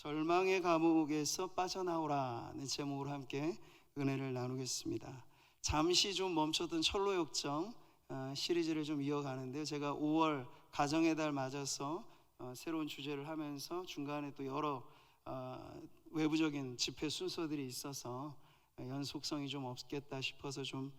절망의 감옥에서 빠져나오라는 제목으로 함께 은혜를 나누겠습니다. 잠시 좀 멈췄던 철로역정 시리즈를 좀 이어가는데요. 제가 5월 가정의 달 맞아서 새로운 주제를 하면서 중간에 또 여러 외부적인 집회 순서들이 있어서 연속성이 좀 없겠다 싶어서 좀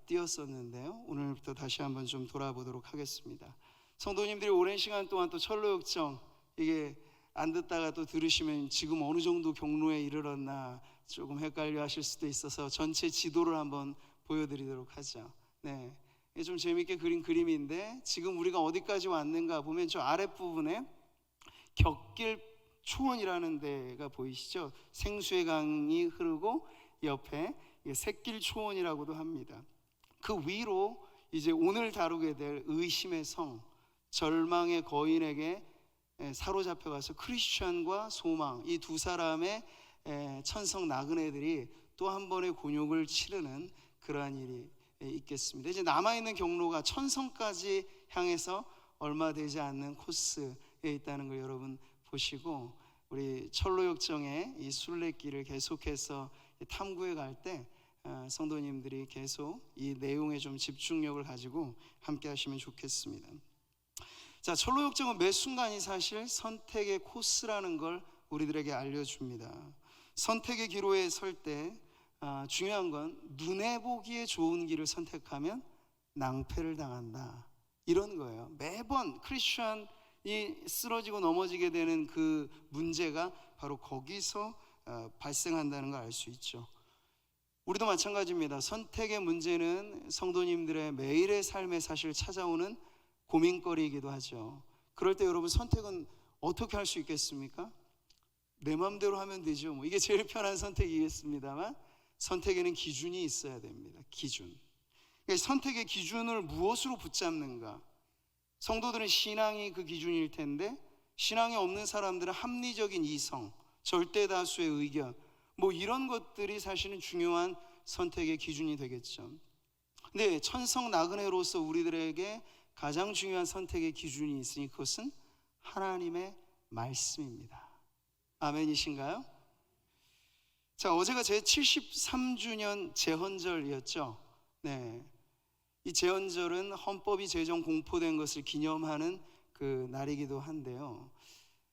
띄었었는데요. 오늘부터 다시 한번 좀 돌아보도록 하겠습니다. 성도님들이 오랜 시간 동안 또 철로역정 이게 안 듣다가 또 들으시면 지금 어느 정도 경로에 이르렀나 조금 헷갈려 하실 수도 있어서 전체 지도를 한번 보여드리도록 하죠. 네, 이게 좀 재밌게 그린 그림인데 지금 우리가 어디까지 왔는가 보면 저 아랫부분에 격길 초원이라는 데가 보이시죠? 생수의 강이 흐르고 옆에 샛길 초원이라고도 합니다. 그 위로 이제 오늘 다루게 될 의심의 성, 절망의 거인에게 사로잡혀가서 크리스천과 소망, 이 두 사람의 천성 나그네들이 또 한 번의 곤욕을 치르는 그러한 일이 있겠습니다. 이제 남아있는 경로가 천성까지 향해서 얼마 되지 않는 코스에 있다는 걸 여러분 보시고, 우리 철로역정의 이 순례길을 계속해서 탐구해 갈 때 성도님들이 계속 이 내용에 좀 집중력을 가지고 함께 하시면 좋겠습니다. 자, 철로역정은 매 순간이 사실 선택의 코스라는 걸 우리들에게 알려줍니다. 선택의 기로에 설 때 중요한 건 눈에 보기에 좋은 길을 선택하면 낭패를 당한다, 이런 거예요. 매번 크리스천이 쓰러지고 넘어지게 되는 그 문제가 바로 거기서 발생한다는 걸 알 수 있죠. 우리도 마찬가지입니다. 선택의 문제는 성도님들의 매일의 삶에 사실 찾아오는 고민거리이기도 하죠. 그럴 때 여러분, 선택은 어떻게 할 수 있겠습니까? 내 마음대로 하면 되죠. 이게 제일 편한 선택이겠습니다만 선택에는 기준이 있어야 됩니다. 기준. 그러니까 선택의 기준을 무엇으로 붙잡는가? 성도들은 신앙이 그 기준일 텐데, 신앙이 없는 사람들은 합리적인 이성, 절대 다수의 의견, 이런 것들이 사실은 중요한 선택의 기준이 되겠죠. 근데 천성 나그네로서 우리들에게 가장 중요한 선택의 기준이 있으니 그것은 하나님의 말씀입니다. 아멘이신가요? 자, 어제가 제 73주년 제헌절이었죠. 네, 이 제헌절은 헌법이 제정 공포된 것을 기념하는 그 날이기도 한데요,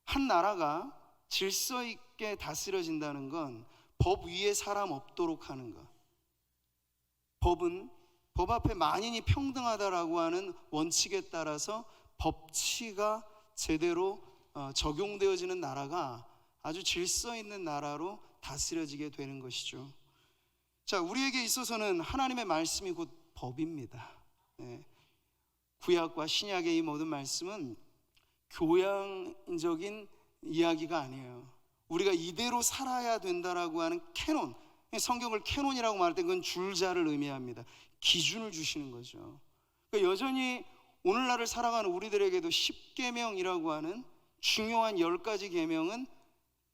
한 나라가 질서 있게 다스려진다는 건 법 위에 사람 없도록 하는 것, 법은 법 앞에 만인이 평등하다라고 하는 원칙에 따라서 법치가 제대로 적용되어지는 나라가 아주 질서 있는 나라로 다스려지게 되는 것이죠. 자, 우리에게 있어서는 하나님의 말씀이 곧 법입니다. 네. 구약과 신약의 이 모든 말씀은 교양적인 이야기가 아니에요. 우리가 이대로 살아야 된다라고 하는 캐논, 성경을 캐논이라고 말할 때 그건 줄자를 의미합니다. 기준을 주시는 거죠. 그러니까 여전히 오늘날을 살아가는 우리들에게도 10계명이라고 하는 중요한 10가지 계명은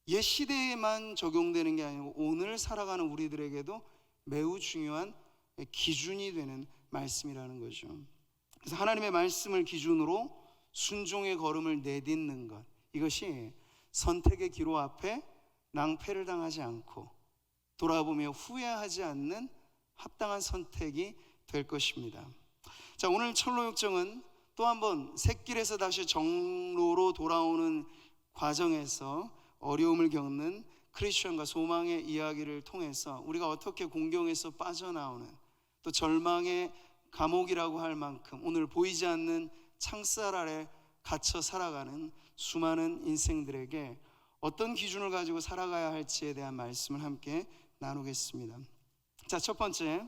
옛 시대에만 적용되는 게 아니고 오늘 살아가는 우리들에게도 매우 중요한 기준이 되는 말씀이라는 거죠. 그래서 하나님의 말씀을 기준으로 순종의 걸음을 내딛는 것, 이것이 선택의 기로 앞에 낭패를 당하지 않고 돌아보며 후회하지 않는 합당한 선택이 될 것입니다. 자, 오늘 철로역정은 또 한번 샛길에서 다시 정로로 돌아오는 과정에서 어려움을 겪는 크리스천과 소망의 이야기를 통해서 우리가 어떻게 공경에서 빠져나오는, 또 절망의 감옥이라고 할 만큼 오늘 보이지 않는 창살 아래 갇혀 살아가는 수많은 인생들에게 어떤 기준을 가지고 살아가야 할지에 대한 말씀을 함께 나누겠습니다. 자, 첫 번째,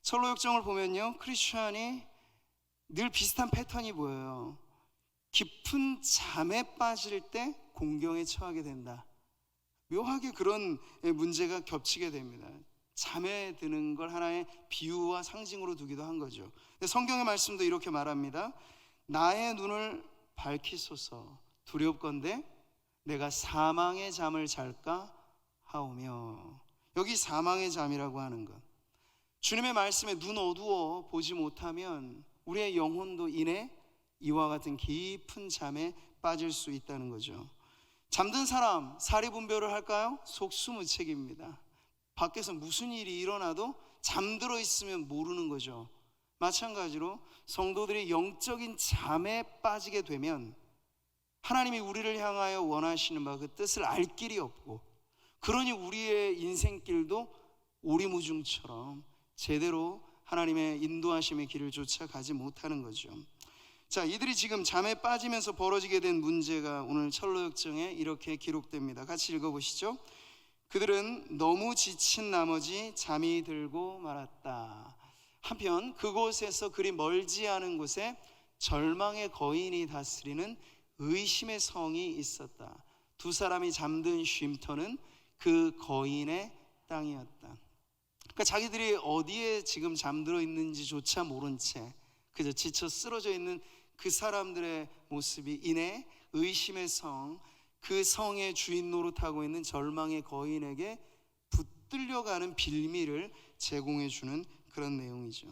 철로역정을 보면요, 크리스천이 늘 비슷한 패턴이 보여요. 깊은 잠에 빠질 때 공경에 처하게 된다. 묘하게 그런 문제가 겹치게 됩니다. 잠에 드는 걸 하나의 비유와 상징으로 두기도 한 거죠. 성경의 말씀도 이렇게 말합니다. 나의 눈을 밝히소서, 두렵건대 내가 사망의 잠을 잘까 하오며. 여기 사망의 잠이라고 하는 것, 주님의 말씀에 눈 어두워 보지 못하면 우리의 영혼도 이내 이와 같은 깊은 잠에 빠질 수 있다는 거죠. 잠든 사람 사리분별을 할까요? 속수무책입니다. 밖에서 무슨 일이 일어나도 잠들어 있으면 모르는 거죠. 마찬가지로 성도들이 영적인 잠에 빠지게 되면 하나님이 우리를 향하여 원하시는 바 그 뜻을 알 길이 없고, 그러니 우리의 인생길도 오리무중처럼 제대로 하나님의 인도하심의 길을 쫓아가지 못하는 거죠. 자, 이들이 지금 잠에 빠지면서 벌어지게 된 문제가 오늘 철로역정에 이렇게 기록됩니다. 같이 읽어보시죠. 그들은 너무 지친 나머지 잠이 들고 말았다. 한편 그곳에서 그리 멀지 않은 곳에 절망의 거인이 다스리는 의심의 성이 있었다. 두 사람이 잠든 쉼터는 그 거인의 땅이었다. 그러니까 자기들이 어디에 지금 잠들어 있는지조차 모른 채 그저 지쳐 쓰러져 있는 그 사람들의 모습이 이내 의심의 성, 그 성의 주인 노릇하고 있는 절망의 거인에게 붙들려가는 빌미를 제공해 주는 그런 내용이죠.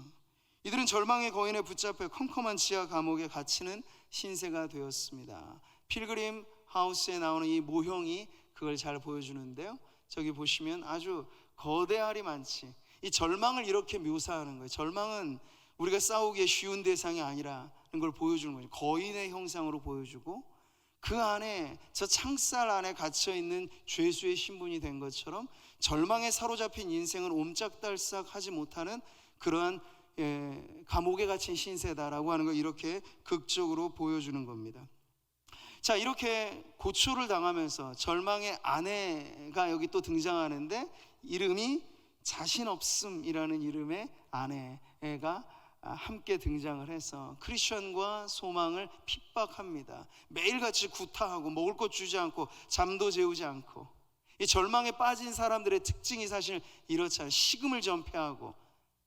이들은 절망의 거인에 붙잡혀 컴컴한 지하 감옥에 갇히는 신세가 되었습니다. 필그림 하우스에 나오는 이 모형이 그걸 잘 보여주는데요, 저기 보시면 아주 거대하리 많지, 이 절망을 이렇게 묘사하는 거예요. 절망은 우리가 싸우기에 쉬운 대상이 아니라는 걸 보여주는 거죠. 거인의 형상으로 보여주고, 그 안에 저 창살 안에 갇혀있는 죄수의 신분이 된 것처럼 절망에 사로잡힌 인생은 옴짝달싹 하지 못하는 그러한 감옥에 갇힌 신세다라고 하는 걸 이렇게 극적으로 보여주는 겁니다. 자, 이렇게 고초를 당하면서 절망의 아내가 여기 또 등장하는데, 이름이 자신없음이라는 이름의 아내가 함께 등장을 해서 크리스천과 소망을 핍박합니다. 매일같이 구타하고 먹을 것 주지 않고 잠도 재우지 않고, 이 절망에 빠진 사람들의 특징이 사실 이렇잖아요. 식음을 전폐하고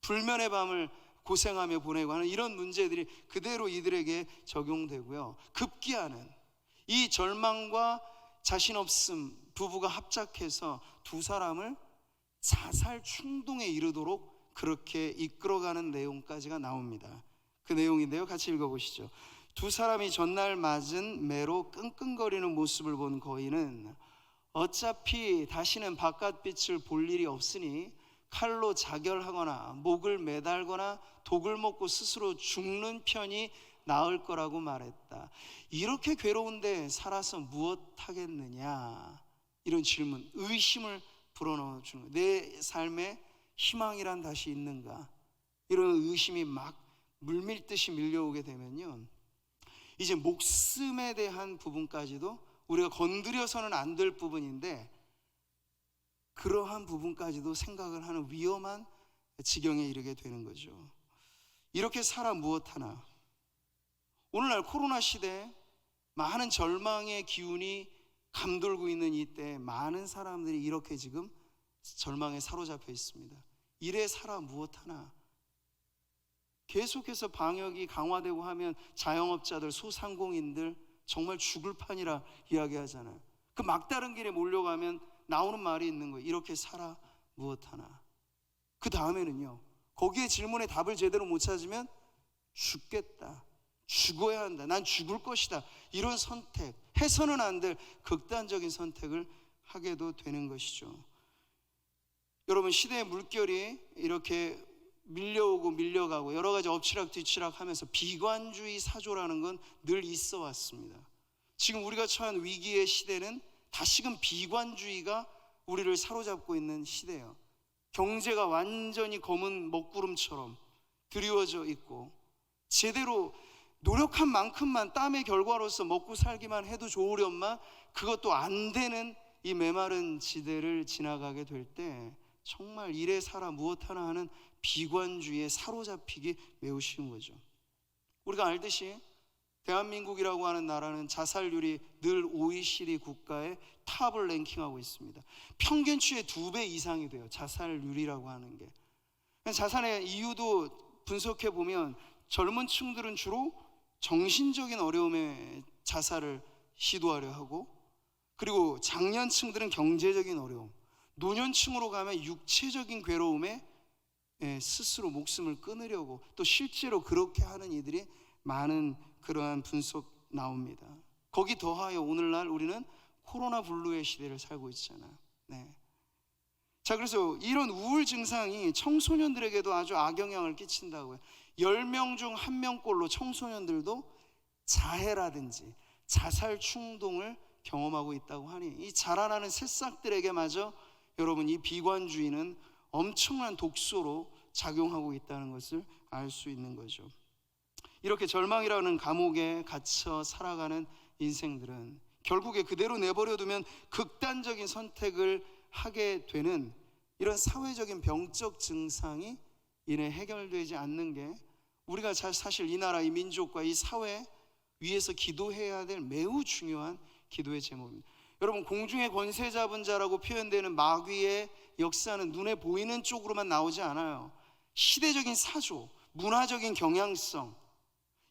불면의 밤을 고생하며 보내고 하는 이런 문제들이 그대로 이들에게 적용되고요. 급기야는 이 절망과 자신없음 부부가 합작해서 두 사람을 자살 충동에 이르도록 그렇게 이끌어가는 내용까지가 나옵니다. 그 내용인데요, 같이 읽어보시죠. 두 사람이 전날 맞은 매로 끙끙거리는 모습을 본 거인은 어차피 다시는 바깥빛을 볼 일이 없으니 칼로 자결하거나 목을 매달거나 독을 먹고 스스로 죽는 편이 나을 거라고 말했다. 이렇게 괴로운데 살아서 무엇 하겠느냐, 이런 질문, 의심을 불어넣어 주는 거예요. 내 삶에 희망이란 다시 있는가, 이런 의심이 막 물밀듯이 밀려오게 되면요, 이제 목숨에 대한 부분까지도 우리가 건드려서는 안 될 부분인데, 그러한 부분까지도 생각을 하는 위험한 지경에 이르게 되는 거죠. 이렇게 살아 무엇하나. 오늘날 코로나 시대에 많은 절망의 기운이 감돌고 있는 이때 많은 사람들이 이렇게 지금 절망에 사로잡혀 있습니다. 이래 살아 무엇하나. 계속해서 방역이 강화되고 하면 자영업자들, 소상공인들 정말 죽을 판이라 이야기하잖아요. 그 막다른 길에 몰려가면 나오는 말이 있는 거예요. 이렇게 살아 무엇하나. 그 다음에는요, 거기에 질문에 답을 제대로 못 찾으면 죽겠다, 죽어야 한다, 난 죽을 것이다, 이런 선택, 해서는 안 될 극단적인 선택을 하게도 되는 것이죠. 여러분, 시대의 물결이 이렇게 밀려오고 밀려가고 여러 가지 엎치락뒤치락 하면서 비관주의 사조라는 건 늘 있어 왔습니다. 지금 우리가 처한 위기의 시대는 다시금 비관주의가 우리를 사로잡고 있는 시대예요. 경제가 완전히 검은 먹구름처럼 드리워져 있고, 제대로 노력한 만큼만 땀의 결과로서 먹고 살기만 해도 좋으련만 그것도 안 되는 이 메마른 지대를 지나가게 될 때 정말 이래 살아 무엇하나 하는 비관주의에 사로잡히기 매우 쉬운 거죠. 우리가 알듯이 대한민국이라고 하는 나라는 자살률이 늘 OECD 국가의 탑을 랭킹하고 있습니다. 평균치의 2배 이상이 돼요, 자살률이라고 하는 게. 자살의 이유도 분석해 보면 젊은 층들은 주로 정신적인 어려움에 자살을 시도하려 하고, 그리고 장년층들은 경제적인 어려움, 노년층으로 가면 육체적인 괴로움에 스스로 목숨을 끊으려고, 또 실제로 그렇게 하는 이들이 많은 그러한 분석 나옵니다. 거기 더하여 오늘날 우리는 코로나 블루의 시대를 살고 있잖아요. 네. 자, 그래서 이런 우울 증상이 청소년들에게도 아주 악영향을 끼친다고요. 10명 중 1명꼴로 청소년들도 자해라든지 자살 충동을 경험하고 있다고 하니, 이 자라나는 새싹들에게마저 여러분, 이 비관주의는 엄청난 독소로 작용하고 있다는 것을 알 수 있는 거죠. 이렇게 절망이라는 감옥에 갇혀 살아가는 인생들은 결국에 그대로 내버려두면 극단적인 선택을 하게 되는 이런 사회적인 병적 증상이 이내 해결되지 않는 게 우리가 사실 이 나라, 이 민족과 이 사회 위에서 기도해야 될 매우 중요한 기도의 제목입니다. 여러분, 공중의 권세 잡은 자라고 표현되는 마귀의 역사는 눈에 보이는 쪽으로만 나오지 않아요. 시대적인 사조, 문화적인 경향성,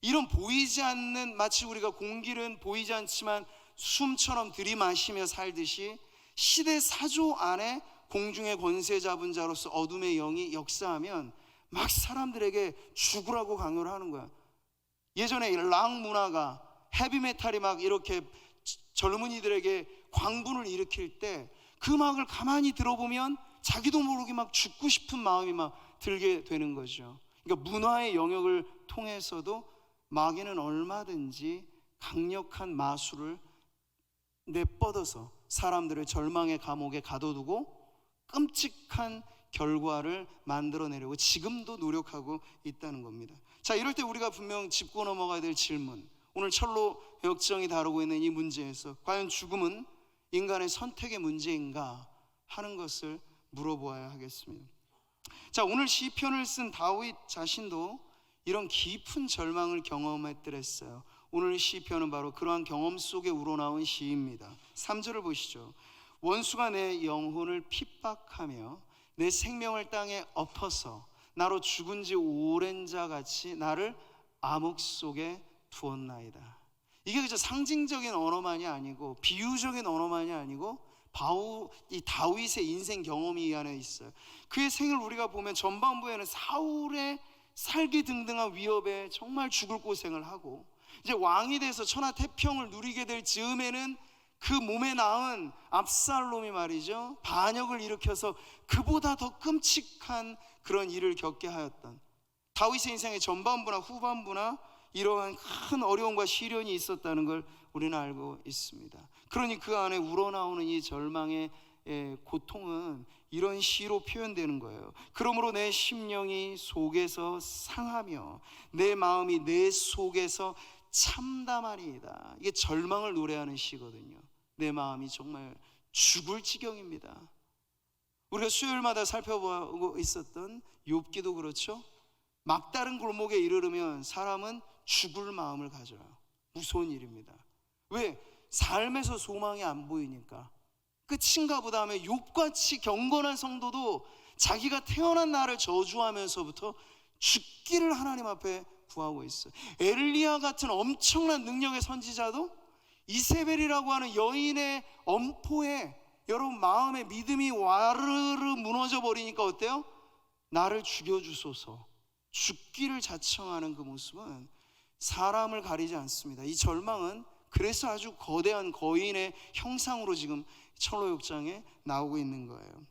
이런 보이지 않는, 마치 우리가 공기는 보이지 않지만 숨처럼 들이마시며 살듯이 시대 사조 안에 공중의 권세 잡은 자로서 어둠의 영이 역사하면 막 사람들에게 죽으라고 강요를 하는 거야. 예전에 락 문화가, 헤비메탈이 막 이렇게 젊은이들에게 광분을 일으킬 때 그 음악을 가만히 들어보면 자기도 모르게 막 죽고 싶은 마음이 막 들게 되는 거죠. 그러니까 문화의 영역을 통해서도 마귀는 얼마든지 강력한 마술을 내뻗어서 사람들을 절망의 감옥에 가둬두고 끔찍한 결과를 만들어내려고 지금도 노력하고 있다는 겁니다. 자, 이럴 때 우리가 분명 짚고 넘어가야 될 질문, 오늘 철로 역정이 다루고 있는 이 문제에서 과연 죽음은 인간의 선택의 문제인가 하는 것을 물어보아야 하겠습니다. 자, 오늘 시편을 쓴 다윗 자신도 이런 깊은 절망을 경험했더랬어요. 오늘 시편은 바로 그러한 경험 속에 우러나온 시입니다. 3절을 보시죠. 원수가 내 영혼을 핍박하며 내 생명을 땅에 엎어서 나로 죽은 지 오랜 자 같이 나를 암흑 속에 두었나이다. 이게 그저 상징적인 언어만이 아니고, 비유적인 언어만이 아니고, 이 다윗의 인생 경험이 이 안에 있어요. 그의 생을 우리가 보면 전반부에는 사울의 살기 등등한 위협에 정말 죽을 고생을 하고, 이제 왕이 돼서 천하태평을 누리게 될 즈음에는 그 몸에 낳은 압살롬이 말이죠, 반역을 일으켜서 그보다 더 끔찍한 그런 일을 겪게 하였던, 다윗의 인생의 전반부나 후반부나 이러한 큰 어려움과 시련이 있었다는 걸 우리는 알고 있습니다. 그러니 그 안에 우러나오는 이 절망의 고통은 이런 시로 표현되는 거예요. 그러므로 내 심령이 속에서 상하며 내 마음이 내 속에서 참담하리이다. 이게 절망을 노래하는 시거든요. 내 마음이 정말 죽을 지경입니다. 우리가 수요일마다 살펴보고 있었던 욥기도 그렇죠. 막다른 골목에 이르르면 사람은 죽을 마음을 가져요. 무서운 일입니다. 왜? 삶에서 소망이 안 보이니까. 끝인가 보다 하면 욥같이 경건한 성도도 자기가 태어난 날을 저주하면서부터 죽기를 하나님 앞에 구하고 있어요. 엘리야 같은 엄청난 능력의 선지자도 이세벨이라고 하는 여인의 엄포에 여러분 마음의 믿음이 와르르 무너져 버리니까 어때요? 나를 죽여주소서, 죽기를 자청하는 그 모습은 사람을 가리지 않습니다. 이 절망은 그래서 아주 거대한 거인의 형상으로 지금 철로역장에 나오고 있는 거예요.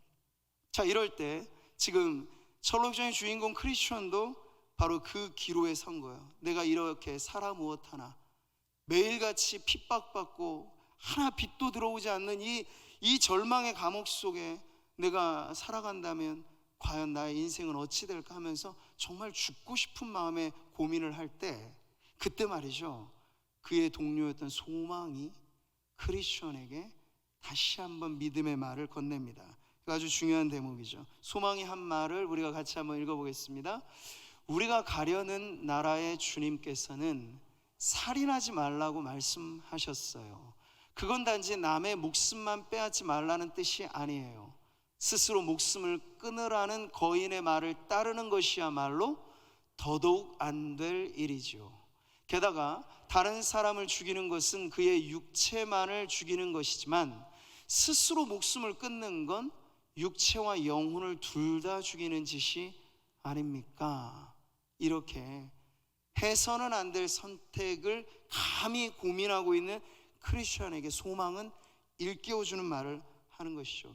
자, 이럴 때 지금 철로역장의 주인공 크리스천도 바로 그 기로에 선 거예요. 내가 이렇게 살아 무엇하나, 매일같이 핍박받고 하나 빛도 들어오지 않는 이 절망의 감옥 속에 내가 살아간다면 과연 나의 인생은 어찌 될까 하면서 정말 죽고 싶은 마음에 고민을 할 때, 그때 말이죠, 그의 동료였던 소망이 크리스천에게 다시 한번 믿음의 말을 건넵니다. 아주 중요한 대목이죠. 소망이 한 말을 우리가 같이 한번 읽어보겠습니다. 우리가 가려는 나라의 주님께서는 살인하지 말라고 말씀하셨어요. 그건 단지 남의 목숨만 빼앗지 말라는 뜻이 아니에요. 스스로 목숨을 끊으라는 거인의 말을 따르는 것이야말로 더더욱 안 될 일이죠. 게다가 다른 사람을 죽이는 것은 그의 육체만을 죽이는 것이지만 스스로 목숨을 끊는 건 육체와 영혼을 둘 다 죽이는 짓이 아닙니까? 이렇게 해서는 안 될 선택을 감히 고민하고 있는 크리스천에게 소망은 일깨워주는 말을 하는 것이죠.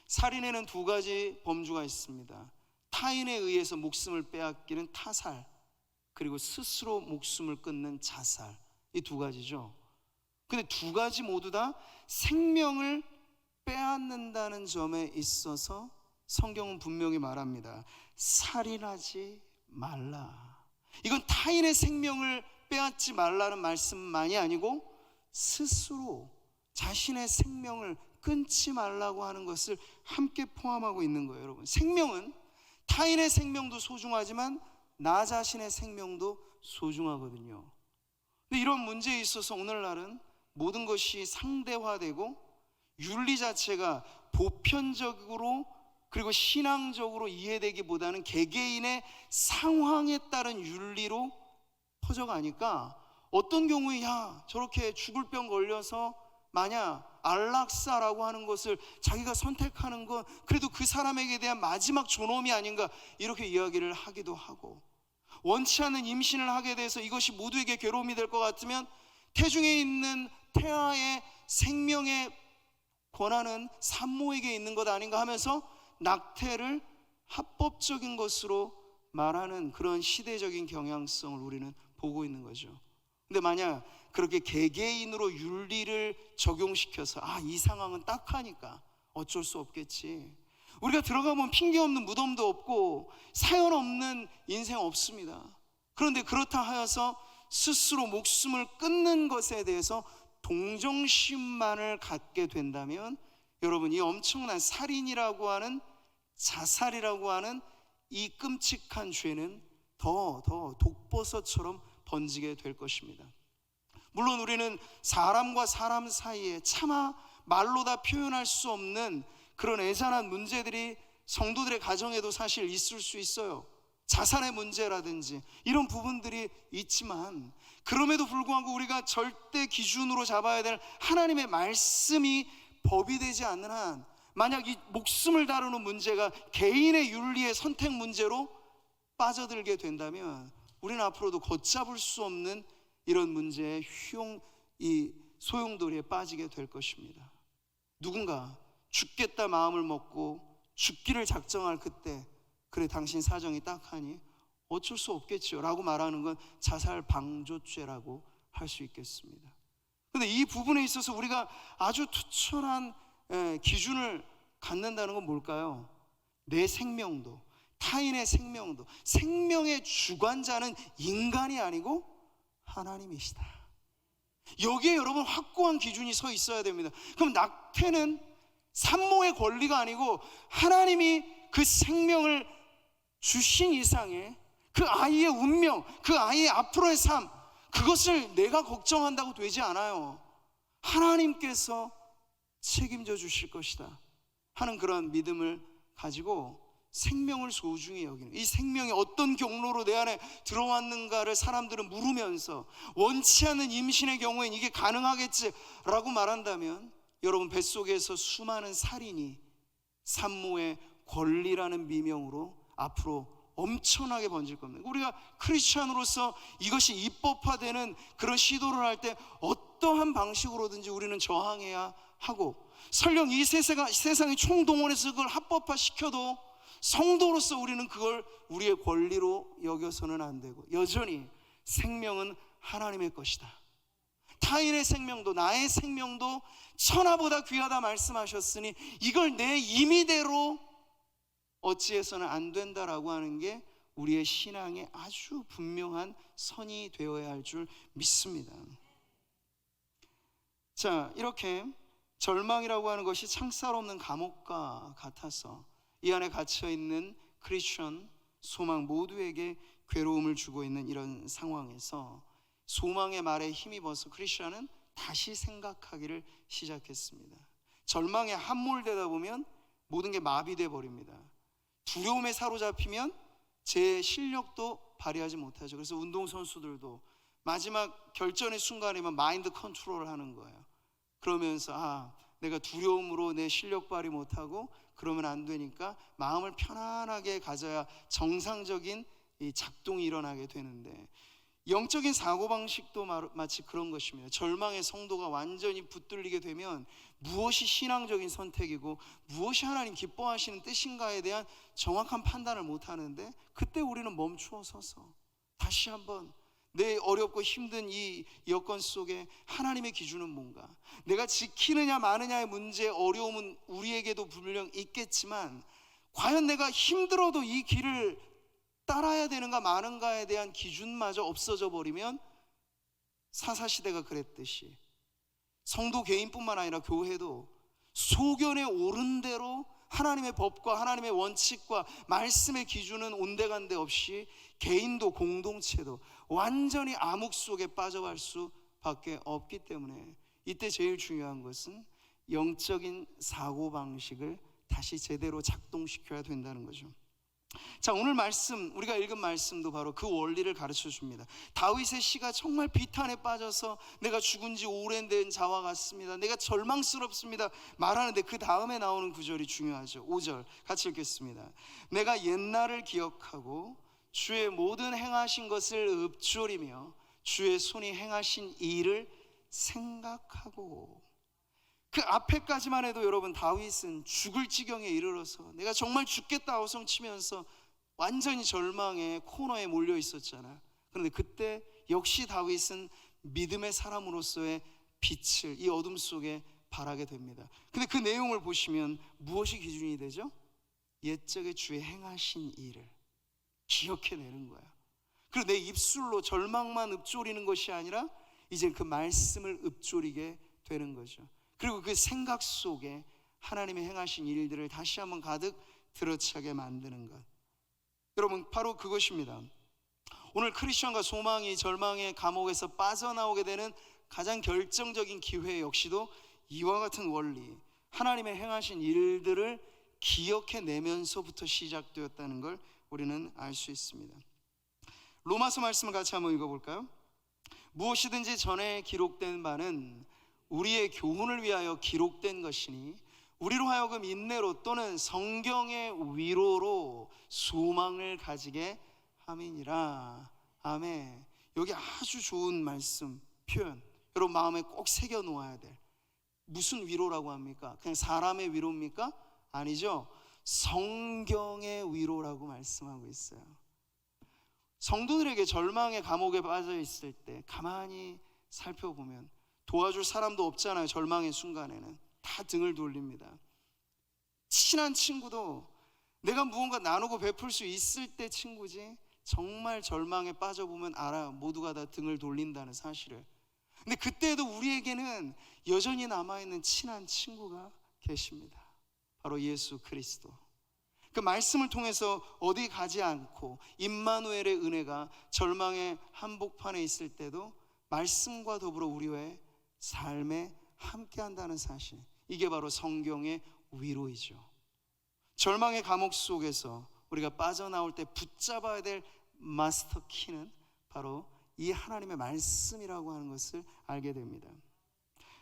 살인에는 두 가지 범주가 있습니다. 타인에 의해서 목숨을 빼앗기는 타살, 그리고 스스로 목숨을 끊는 자살. 이 두 가지죠. 근데 두 가지 모두 다 생명을 빼앗는다는 점에 있어서 성경은 분명히 말합니다. 살인하지 말라. 이건 타인의 생명을 빼앗지 말라는 말씀만이 아니고 스스로 자신의 생명을 끊지 말라고 하는 것을 함께 포함하고 있는 거예요. 여러분, 생명은 타인의 생명도 소중하지만 나 자신의 생명도 소중하거든요. 근데 이런 문제에 있어서 오늘날은 모든 것이 상대화되고 윤리 자체가 보편적으로 그리고 신앙적으로 이해되기보다는 개개인의 상황에 따른 윤리로 퍼져가니까 어떤 경우에 저렇게 죽을 병 걸려서 만약 안락사라고 하는 것을 자기가 선택하는 건 그래도 그 사람에게 대한 마지막 존엄이 아닌가, 이렇게 이야기를 하기도 하고, 원치 않는 임신을 하게 돼서 이것이 모두에게 괴로움이 될 것 같으면 태중에 있는 태아의 생명의 권한은 산모에게 있는 것 아닌가 하면서 낙태를 합법적인 것으로 말하는 그런 시대적인 경향성을 우리는 보고 있는 거죠. 근데 만약 그렇게 개개인으로 윤리를 적용시켜서 이 상황은 딱하니까 어쩔 수 없겠지, 우리가 들어가면 핑계 없는 무덤도 없고 사연 없는 인생 없습니다. 그런데 그렇다 하여서 스스로 목숨을 끊는 것에 대해서 동정심만을 갖게 된다면 여러분, 이 엄청난 살인이라고 하는, 자살이라고 하는 이 끔찍한 죄는 더 독버섯처럼 번지게 될 것입니다. 물론 우리는 사람과 사람 사이에 차마 말로 다 표현할 수 없는 그런 애잔한 문제들이 성도들의 가정에도 사실 있을 수 있어요. 자살의 문제라든지 이런 부분들이 있지만, 그럼에도 불구하고 우리가 절대 기준으로 잡아야 될 하나님의 말씀이 법이 되지 않는 한, 만약 이 목숨을 다루는 문제가 개인의 윤리의 선택 문제로 빠져들게 된다면 우리는 앞으로도 걷잡을 수 없는 이런 문제의 이 소용돌이에 빠지게 될 것입니다. 누군가 죽겠다 마음을 먹고 죽기를 작정할 그때, 그래 당신 사정이 딱하니 어쩔 수 없겠죠 라고 말하는 건 자살 방조죄라고 할 수 있겠습니다. 그런데 이 부분에 있어서 우리가 아주 투철한 기준을 갖는다는 건 뭘까요? 내 생명도, 타인의 생명도, 생명의 주관자는 인간이 아니고 하나님이시다. 여기에 여러분 확고한 기준이 서 있어야 됩니다. 그럼 낙태는 산모의 권리가 아니고 하나님이 그 생명을 주신 이상의 그 아이의 운명, 그 아이의 앞으로의 삶, 그것을 내가 걱정한다고 되지 않아요. 하나님께서 책임져 주실 것이다 하는 그런 믿음을 가지고 생명을 소중히 여기는, 이 생명이 어떤 경로로 내 안에 들어왔는가를 사람들은 물으면서 원치 않는 임신의 경우엔 이게 가능하겠지라고 말한다면 여러분, 뱃속에서 수많은 살인이 산모의 권리라는 미명으로 앞으로 엄청나게 번질 겁니다. 우리가 크리스찬으로서 이것이 입법화되는 그런 시도를 할 때 어떠한 방식으로든지 우리는 저항해야 하고, 설령 이 세상이 총동원해서 그걸 합법화시켜도 성도로서 우리는 그걸 우리의 권리로 여겨서는 안 되고, 여전히 생명은 하나님의 것이다. 타인의 생명도 나의 생명도 천하보다 귀하다 말씀하셨으니 이걸 내 임의대로 어찌해서는 안 된다라고 하는 게 우리의 신앙의 아주 분명한 선이 되어야 할 줄 믿습니다. 자, 이렇게 절망이라고 하는 것이 창살 없는 감옥과 같아서 이 안에 갇혀있는 크리스천, 소망 모두에게 괴로움을 주고 있는 이런 상황에서 소망의 말에 힘입어서 크리스천은 다시 생각하기를 시작했습니다. 절망에 함몰되다 보면 모든 게 마비돼 버립니다. 두려움에 사로잡히면 제 실력도 발휘하지 못하죠. 그래서 운동선수들도 마지막 결전의 순간이면 마인드 컨트롤을 하는 거예요. 그러면서 내가 두려움으로 내 실력 발휘 못하고 그러면 안 되니까 마음을 편안하게 가져야 정상적인 이 작동이 일어나게 되는데, 영적인 사고방식도 마치 그런 것입니다. 절망의 성도가 완전히 붙들리게 되면 무엇이 신앙적인 선택이고 무엇이 하나님 기뻐하시는 뜻인가에 대한 정확한 판단을 못하는데, 그때 우리는 멈추어 서서 다시 한번 내 어렵고 힘든 이 여건 속에 하나님의 기준은 뭔가, 내가 지키느냐 마느냐의 문제의 어려움은 우리에게도 분명 있겠지만 과연 내가 힘들어도 이 길을 따라야 되는가 마는가에 대한 기준마저 없어져 버리면, 사사시대가 그랬듯이 성도 개인뿐만 아니라 교회도 소견에 오른 대로 하나님의 법과 하나님의 원칙과 말씀의 기준은 온데간데 없이 개인도 공동체도 완전히 암흑 속에 빠져갈 수밖에 없기 때문에, 이때 제일 중요한 것은 영적인 사고방식을 다시 제대로 작동시켜야 된다는 거죠. 자, 오늘 말씀, 우리가 읽은 말씀도 바로 그 원리를 가르쳐 줍니다. 다윗의 시가 정말 비탄에 빠져서 내가 죽은 지 오랜된 자와 같습니다, 내가 절망스럽습니다 말하는데, 그 다음에 나오는 구절이 중요하죠. 5절 같이 읽겠습니다. 내가 옛날을 기억하고 주의 모든 행하신 것을 읊조리며 주의 손이 행하신 일을 생각하고. 그 앞에까지만 해도 여러분, 다윗은 죽을 지경에 이르러서 내가 정말 죽겠다 어성치면서 완전히 절망의 코너에 몰려 있었잖아요. 그런데 그때 역시 다윗은 믿음의 사람으로서의 빛을 이 어둠 속에 발하게 됩니다. 근데 그 내용을 보시면 무엇이 기준이 되죠? 옛적에 주의 행하신 일을 기억해내는 거야. 그리고 내 입술로 절망만 읊조리는 것이 아니라 이제 그 말씀을 읊조리게 되는 거죠. 그리고 그 생각 속에 하나님의 행하신 일들을 다시 한번 가득 들어차게 만드는 것, 여러분 바로 그것입니다. 오늘 크리스천과 소망이 절망의 감옥에서 빠져나오게 되는 가장 결정적인 기회 역시도 이와 같은 원리, 하나님의 행하신 일들을 기억해내면서부터 시작되었다는 걸 우리는 알 수 있습니다. 로마서 말씀을 같이 한번 읽어볼까요? 무엇이든지 전에 기록된 바는 우리의 교훈을 위하여 기록된 것이니 우리로 하여금 인내로 또는 성경의 위로로 소망을 가지게 함이니라. 아멘. 여기 아주 좋은 말씀 표현, 여러분 마음에 꼭 새겨 놓아야 돼. 무슨 위로라고 합니까? 그냥 사람의 위로입니까? 아니죠. 성경의 위로라고 말씀하고 있어요. 성도들에게 절망의 감옥에 빠져 있을 때 가만히 살펴보면 도와줄 사람도 없잖아요. 절망의 순간에는 다 등을 돌립니다. 친한 친구도 내가 무언가 나누고 베풀 수 있을 때 친구지, 정말 절망에 빠져보면 알아요. 모두가 다 등을 돌린다는 사실을. 근데 그때도 우리에게는 여전히 남아있는 친한 친구가 계십니다. 바로 예수 그리스도. 그 말씀을 통해서 어디 가지 않고 임마누엘의 은혜가 절망의 한복판에 있을 때도 말씀과 더불어 우리의 삶에 함께한다는 사실, 이게 바로 성경의 위로이죠. 절망의 감옥 속에서 우리가 빠져나올 때 붙잡아야 될 마스터 키는 바로 이 하나님의 말씀이라고 하는 것을 알게 됩니다.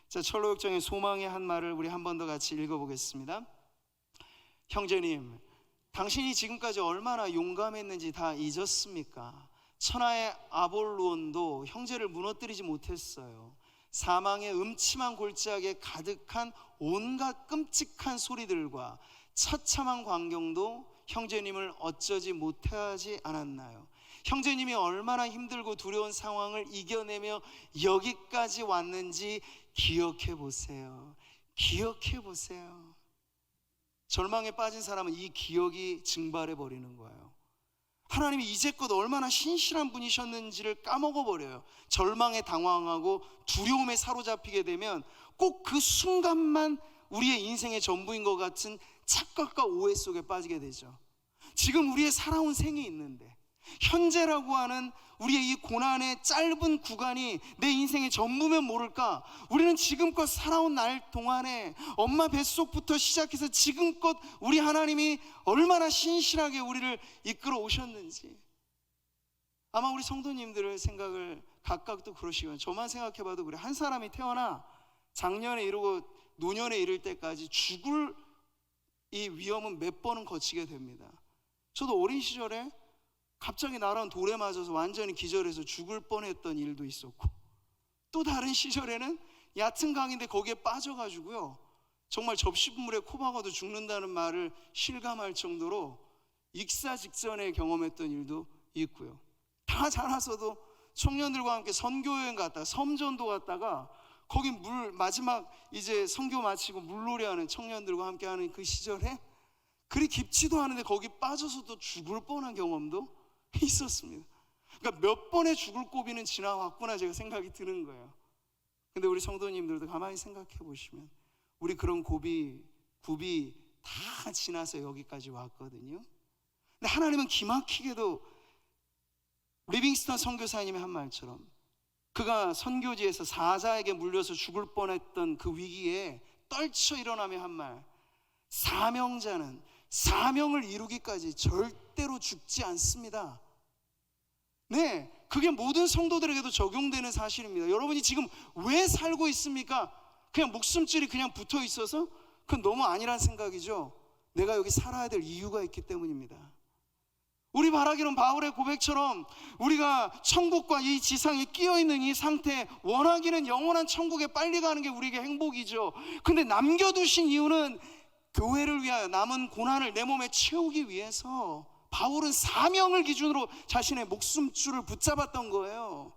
자, 철로역정의 소망의 한 말을 우리 한 번 더 같이 읽어보겠습니다. 형제님, 당신이 지금까지 얼마나 용감했는지 다 잊었습니까? 천하의 아볼론도 형제를 무너뜨리지 못했어요. 사망의 음침한 골짜기에 가득한 온갖 끔찍한 소리들과 처참한 광경도 형제님을 어쩌지 못하지 않았나요? 형제님이 얼마나 힘들고 두려운 상황을 이겨내며 여기까지 왔는지 기억해 보세요. 기억해 보세요. 절망에 빠진 사람은 이 기억이 증발해 버리는 거예요. 하나님이 이제껏 얼마나 신실한 분이셨는지를 까먹어 버려요. 절망에 당황하고 두려움에 사로잡히게 되면 꼭 그 순간만 우리의 인생의 전부인 것 같은 착각과 오해 속에 빠지게 되죠. 지금 우리의 살아온 생이 있는데, 현재라고 하는 우리의 이 고난의 짧은 구간이 내 인생의 전부면 모를까? 우리는 지금껏 살아온 날 동안에 엄마 뱃속부터 시작해서 지금껏 우리 하나님이 얼마나 신실하게 우리를 이끌어 오셨는지, 아마 우리 성도님들의 생각을 각각도 그러시고요. 저만 생각해봐도 그래. 한 사람이 태어나 작년에 이르고 노년에 이를 때까지 죽을 이 위험은 몇 번은 거치게 됩니다. 저도 어린 시절에 갑자기 나란 돌에 맞아서 완전히 기절해서 죽을 뻔했던 일도 있었고, 또 다른 시절에는 얕은 강인데 거기에 빠져가지고요 정말 접시물에 코 박아도 죽는다는 말을 실감할 정도로 익사 직전에 경험했던 일도 있고요. 다 자라서도 청년들과 함께 선교여행 갔다가 섬전도 갔다가 거기 마지막 이제 선교 마치고 물놀이하는 청년들과 함께 하는 그 시절에 그리 깊지도 않은데 거기 빠져서도 죽을 뻔한 경험도 있었습니다. 그러니까 몇 번의 죽을 고비는 지나왔구나 제가 생각이 드는 거예요. 근데 우리 성도님들도 가만히 생각해 보시면 우리 그런 굽이 다 지나서 여기까지 왔거든요. 근데 하나님은 기막히게도 리빙스턴 선교사님이 한 말처럼 그가 선교지에서 사자에게 물려서 죽을 뻔했던 그 위기에 떨쳐 일어나며 한 말, 사명자는 사명을 이루기까지 절대로 죽지 않습니다. 네, 그게 모든 성도들에게도 적용되는 사실입니다. 여러분이 지금 왜 살고 있습니까? 그냥 목숨줄이 그냥 붙어 있어서? 그건 너무 아니란 생각이죠. 내가 여기 살아야 될 이유가 있기 때문입니다. 우리 바라기는 바울의 고백처럼 우리가 천국과 이 지상에 끼어있는 이 상태에 원하기는 영원한 천국에 빨리 가는 게 우리에게 행복이죠. 근데 남겨두신 이유는 교회를 위하여 남은 고난을 내 몸에 채우기 위해서 바울은 사명을 기준으로 자신의 목숨줄을 붙잡았던 거예요.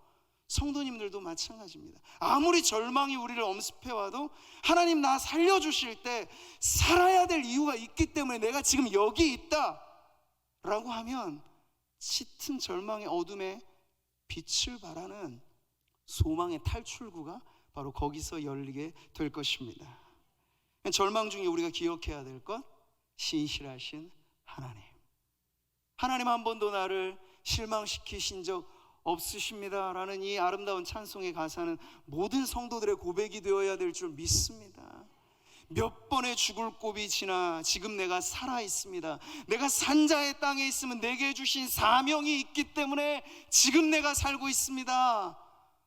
성도님들도 마찬가지입니다. 아무리 절망이 우리를 엄습해와도 하나님 나 살려주실 때 살아야 될 이유가 있기 때문에 내가 지금 여기 있다 라고 하면 짙은 절망의 어둠에 빛을 발하는 소망의 탈출구가 바로 거기서 열리게 될 것입니다. 절망 중에 우리가 기억해야 될 것, 신실하신 하나님. 하나님 한 번도 나를 실망시키신 적 없으십니다 라는 이 아름다운 찬송의 가사는 모든 성도들의 고백이 되어야 될 줄 믿습니다. 몇 번의 죽을 고비 지나 지금 내가 살아 있습니다. 내가 산자의 땅에 있으면 내게 주신 사명이 있기 때문에 지금 내가 살고 있습니다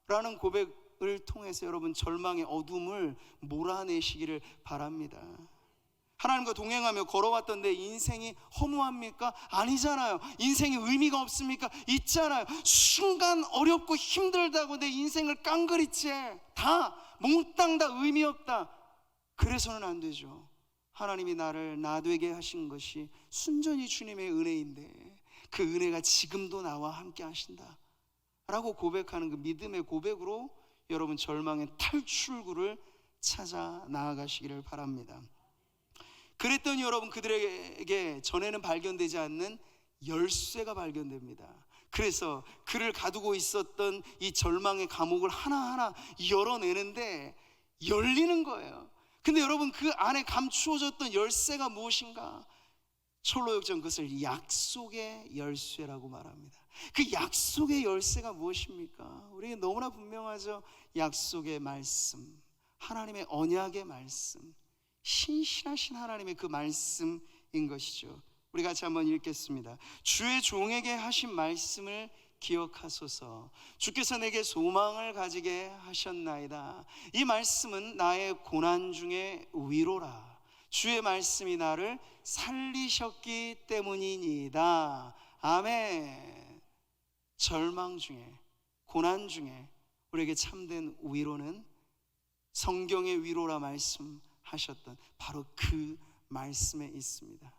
라는 고백을 통해서 여러분 절망의 어둠을 몰아내시기를 바랍니다. 하나님과 동행하며 걸어왔던 내 인생이 허무합니까? 아니잖아요. 인생이 의미가 없습니까? 있잖아요. 순간 어렵고 힘들다고 내 인생을 깡그리째 다 몽땅 다 의미 없다, 그래서는 안 되죠. 하나님이 나를 나되게 하신 것이 순전히 주님의 은혜인데 그 은혜가 지금도 나와 함께 하신다 라고 고백하는 그 믿음의 고백으로 여러분 절망의 탈출구를 찾아 나아가시기를 바랍니다. 그랬더니 여러분 그들에게 전에는 발견되지 않는 열쇠가 발견됩니다. 그래서 그를 가두고 있었던 이 절망의 감옥을 하나하나 열어내는데 열리는 거예요. 근데 여러분 그 안에 감추어졌던 열쇠가 무엇인가? 철로역정 그것을 약속의 열쇠라고 말합니다. 그 약속의 열쇠가 무엇입니까? 우리에게 너무나 분명하죠. 약속의 말씀, 하나님의 언약의 말씀, 신실하신 하나님의 그 말씀인 것이죠. 우리 같이 한번 읽겠습니다. 주의 종에게 하신 말씀을 기억하소서. 주께서 내게 소망을 가지게 하셨나이다. 이 말씀은 나의 고난 중에 위로라. 주의 말씀이 나를 살리셨기 때문이니이다. 아멘. 절망 중에, 고난 중에 우리에게 참된 위로는 성경의 위로라 말씀하셨던 바로 그 말씀에 있습니다.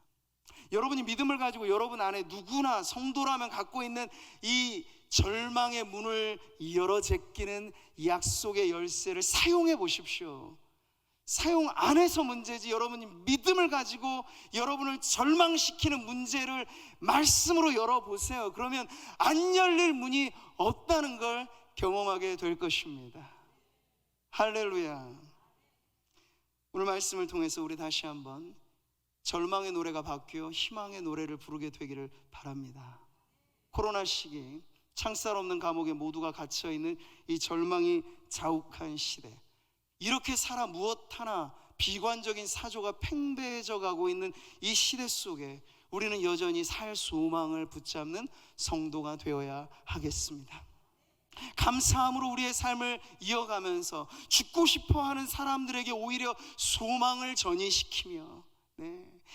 여러분이 믿음을 가지고 여러분 안에 누구나 성도라면 갖고 있는 이 절망의 문을 열어 제끼는 약속의 열쇠를 사용해 보십시오. 사용 안 해서 문제지, 여러분이 믿음을 가지고 여러분을 절망시키는 문제를 말씀으로 열어보세요. 그러면 안 열릴 문이 없다는 걸 경험하게 될 것입니다. 할렐루야. 오늘 말씀을 통해서 우리 다시 한번 절망의 노래가 바뀌어 희망의 노래를 부르게 되기를 바랍니다. 코로나 시기 창살 없는 감옥에 모두가 갇혀있는 이 절망이 자욱한 시대, 이렇게 살아 무엇 하나 비관적인 사조가 팽배해져 가고 있는 이 시대 속에 우리는 여전히 살 소망을 붙잡는 성도가 되어야 하겠습니다. 감사함으로 우리의 삶을 이어가면서 죽고 싶어하는 사람들에게 오히려 소망을 전이시키며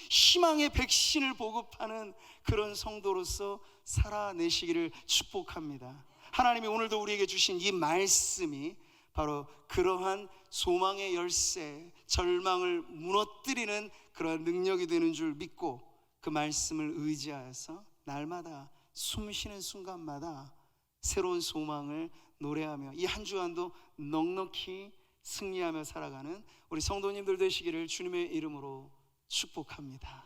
희망의 백신을 보급하는 그런 성도로서 살아내시기를 축복합니다. 하나님이 오늘도 우리에게 주신 이 말씀이 바로 그러한 소망의 열쇠, 절망을 무너뜨리는 그러한 능력이 되는 줄 믿고 그 말씀을 의지하여서 날마다 숨 쉬는 순간마다 새로운 소망을 노래하며 이 한 주간도 넉넉히 승리하며 살아가는 우리 성도님들 되시기를 주님의 이름으로 축복합니다.